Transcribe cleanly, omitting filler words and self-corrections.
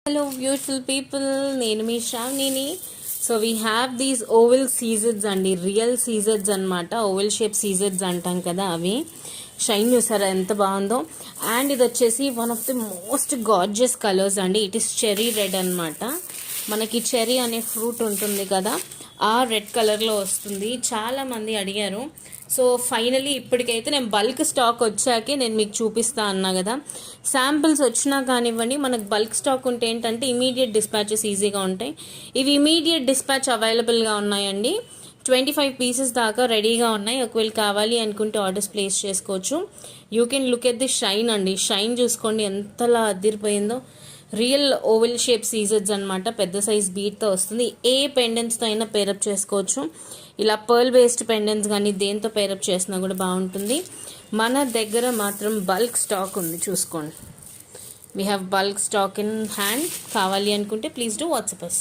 Hello beautiful people, నేను మీ శ్రావణిని. So we have these oval scissors అండి, రియల్ సీజర్స్ అనమాట. ఓవెల్ షేప్ సీజర్స్ అంటాం కదా, అవి షైన్ చూసారా ఎంత బాగుందో. అండ్ ఇది వచ్చేసి one of the most gorgeous colours అండి. ఇట్ ఈస్ చెర్రీ రెడ్ అనమాట. మనకి చెర్రీ అనే ఫ్రూట్ ఉంటుంది కదా, ఆ రెడ్ కలర్లో వస్తుంది. చాలామంది అడిగారు. సో ఫైనలీ ఇప్పటికైతే నేను బల్క్ స్టాక్ వచ్చాకే నేను మీకు చూపిస్తా అన్నా కదా. శాంపిల్స్ వచ్చినా కానివ్వండి, మనకు బల్క్ స్టాక్ ఉంటే ఏంటంటే ఇమీడియట్ డిస్పాచెస్ ఈజీగా ఉంటాయి. ఇవి ఇమీడియట్ డిస్పాచ్ అవైలబుల్గా ఉన్నాయండి. 25 పీసెస్ దాకా రెడీగా ఉన్నాయి. ఒకవేళ కావాలి అనుకుంటే ఆర్డర్స్ ప్లేస్ చేసుకోవచ్చు. You can look at the shine అండి. షైన్ చూసుకోండి ఎంతలా అదిరిపోయిందో. రియల్ ఓవెల్ షేప్ సీజర్స్ అనమాట. పెద్ద సైజ్ బీట్తో వస్తుంది. ఏ పెండెంట్స్తో అయినా పేరప్ చేసుకోవచ్చు. ఇలా పర్ల్ బేస్డ్ పెండెంట్స్ కానీ దేంతో పేరప్ చేసినా కూడా బాగుంటుంది. మన దగ్గర మాత్రం బల్క్ స్టాక్ ఉంది, చూసుకోండి. We have bulk stock in hand. కావాలి అనుకుంటే ప్లీజ్ డూ వాట్సాప్ us.